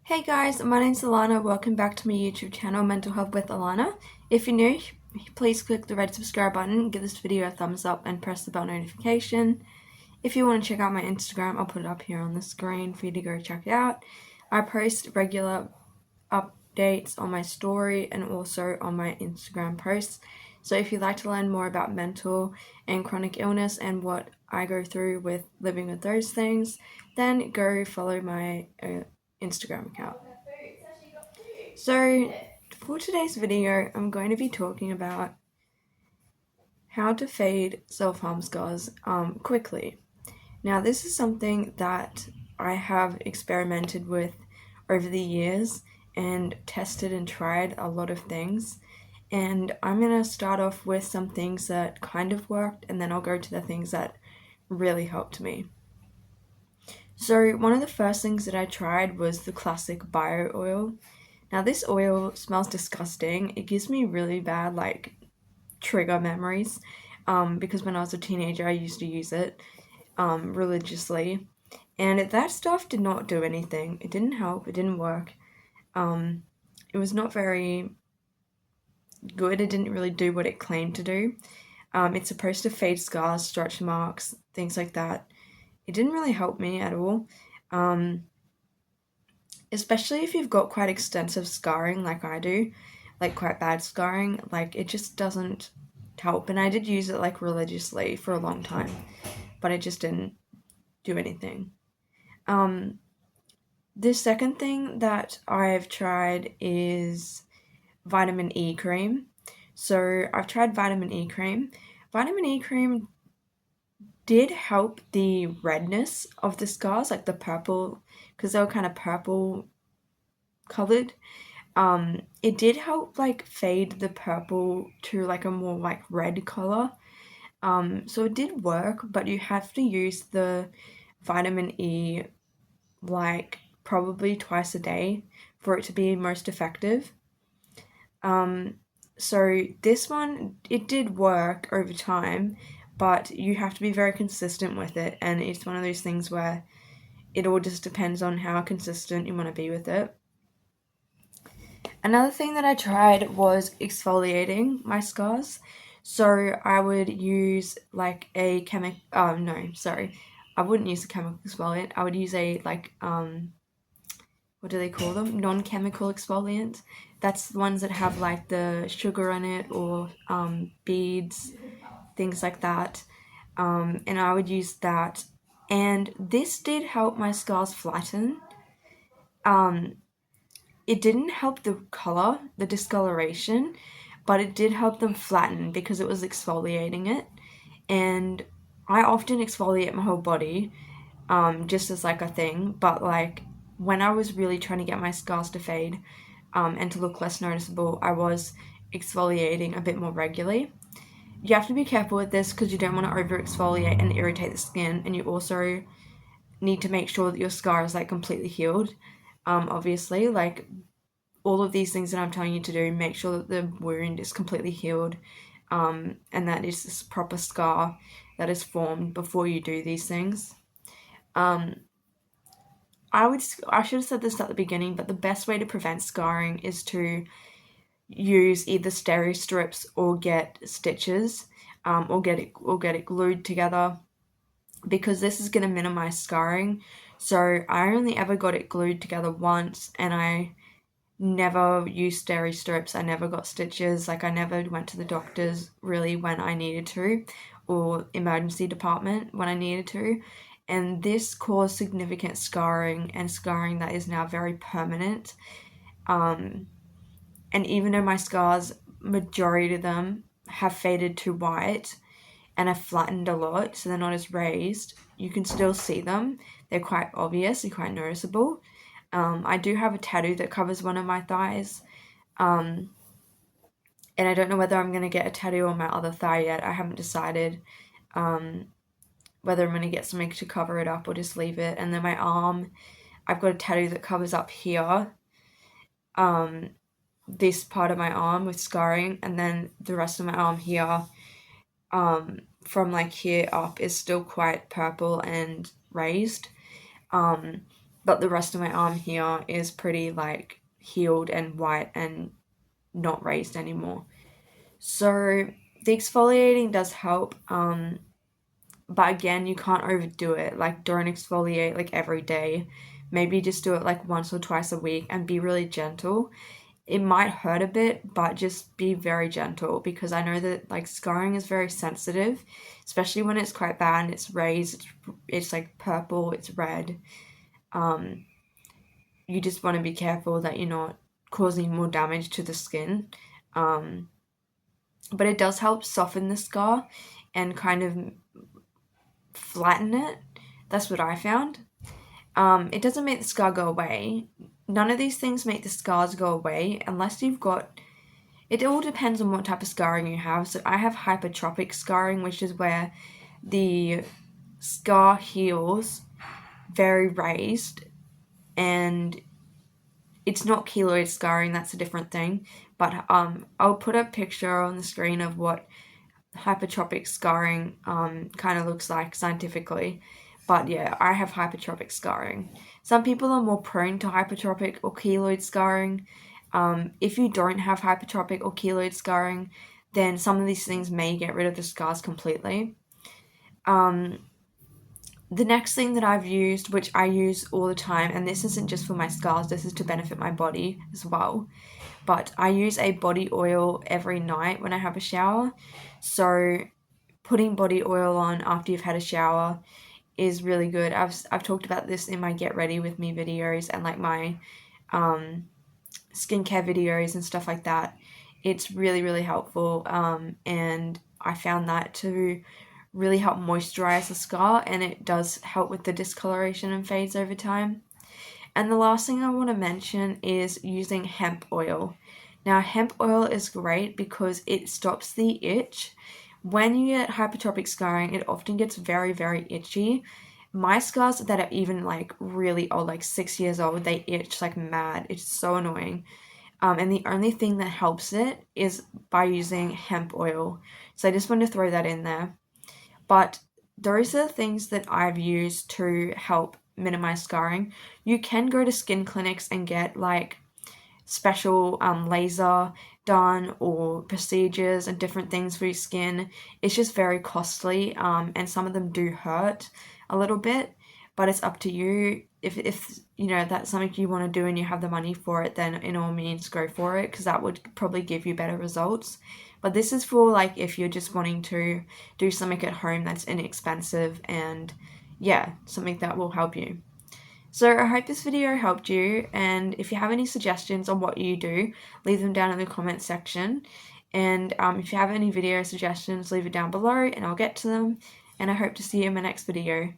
Hey guys, my name's Alana. Welcome back to my YouTube channel, Mental Health with Alana. If you're new, please click the red subscribe button, give this video a thumbs up, and press the bell notification. If you want to check out my Instagram, I'll put it up here on the screen for you to go check it out. I post regular updates on my story and also on my Instagram posts. So if you'd like to learn more about mental and chronic illness and what I go through with living with those things, then go follow my Instagram account. So for today's video, I'm going to be talking about how to fade self-harm scars quickly. Now, this is something that I have experimented with over the years and tested and tried a lot of things. And I'm going to start off with some things that kind of worked, and then I'll go to the things that really helped me. So one of the first things that I tried was the classic bio oil. Now this oil smells disgusting. It gives me really bad trigger memories because when I was a teenager I used to use it religiously, and that stuff did not do anything. It didn't help, it didn't work. It was not very good. It didn't really do what it claimed to do. It's supposed to fade scars, stretch marks, things like that. It didn't really help me at all, especially if you've got quite extensive scarring like I do, like quite bad scarring. Like, it just doesn't help. And I did use it like religiously for a long time, but it just didn't do anything. The second thing that I've tried is vitamin E cream. So I've tried vitamin E cream. Vitamin E cream did help the redness of the scars, like the purple, because they were kind of purple colored. It did help like fade the purple to like a more like red color. So it did work, but you have to use the vitamin E like probably twice a day for it to be most effective. So this one, it did work over time, but you have to be very consistent with it, and it's one of those things where it all just depends on how consistent you want to be with it. Another thing that I tried was exfoliating my scars. So I would use like a chemical, I wouldn't use a chemical exfoliant. I would use a what do they call them? Non-chemical exfoliant. That's the ones that have like the sugar in it or beads, things like that. And I would use that. And this did help my scars flatten. It didn't help the color, the discoloration, but it did help them flatten because it was exfoliating it. And I often exfoliate my whole body, just as like a thing, but like when I was really trying to get my scars to fade and to look less noticeable, I was exfoliating a bit more regularly. You have to be careful with this because you don't want to over exfoliate and irritate the skin, and you also need to make sure that your scar is like completely healed. Obviously, like all of these things that I'm telling you to do, make sure that the wound is completely healed, and that is this proper scar that is formed before you do these things. I should have said this at the beginning, but the best way to prevent scarring is to use either steri strips or get stitches, or get it glued together, because this is going to minimize scarring. So I only ever got it glued together once, and I never used steri strips. I never got stitches. Like, I never went to the doctors really when I needed to, or emergency department when I needed to. And this caused significant scarring, and scarring that is now very permanent. And even though my scars, majority of them, have faded to white and have flattened a lot, so they're not as raised, you can still see them. They're quite obvious, they're quite noticeable. I do have a tattoo that covers one of my thighs, and I don't know whether I'm going to get a tattoo on my other thigh yet. I haven't decided whether I'm going to get something to cover it up or just leave it. And then my arm, I've got a tattoo that covers up here, this part of my arm with scarring, and then the rest of my arm here, from like here up, is still quite purple and raised. but the rest of my arm here is pretty like healed and white and not raised anymore. So the exfoliating does help, but again, you can't overdo it. Like, don't exfoliate like every day. Maybe just do it like once or twice a week and be really gentle. It might hurt a bit, but just be very gentle, because I know that like scarring is very sensitive, especially when it's quite bad and it's raised, it's like purple, it's red. You just want to be careful that you're not causing more damage to the skin. But it does help soften the scar and kind of flatten it. That's what I found. It doesn't make the scar go away. None of these things make the scars go away unless you've got... It all depends on what type of scarring you have. So I have hypertrophic scarring, which is where the scar heals very raised, and it's not keloid scarring, that's a different thing. But I'll put a picture on the screen of what hypertrophic scarring kind of looks like scientifically. But yeah, I have hypertrophic scarring. Some people are more prone to hypertrophic or keloid scarring. If you don't have hypertrophic or keloid scarring, then some of these things may get rid of the scars completely. The next thing that I've used, which I use all the time, and this isn't just for my scars, this is to benefit my body as well, but I use a body oil every night when I have a shower. So putting body oil on after you've had a shower is really good. I've talked about this in my Get Ready With Me videos and like my skincare videos and stuff like that. It's really, really helpful, and I found that to really help moisturize the scar, and it does help with the discoloration and fades over time. And the last thing I want to mention is using hemp oil. Now, hemp oil is great because it stops the itch. When you get hypertrophic scarring, it often gets very, very itchy. My scars that are even like really old, like 6 years old, they itch like mad. It's so annoying. And the only thing that helps it is by using hemp oil. So I just wanted to throw that in there. But those are the things that I've used to help minimize scarring. You can go to skin clinics and get like special laser done or procedures and different things for your skin. It's just very costly, and some of them do hurt a little bit, but it's up to you. If you know that's something you want to do and you have the money for it, then in all means go for it, because that would probably give you better results. But this is for like if you're just wanting to do something at home that's inexpensive and yeah, something that will help you. So I hope this video helped you, and if you have any suggestions on what you do, leave them down in the comments section. And if you have any video suggestions, leave it down below and I'll get to them. And I hope to see you in my next video.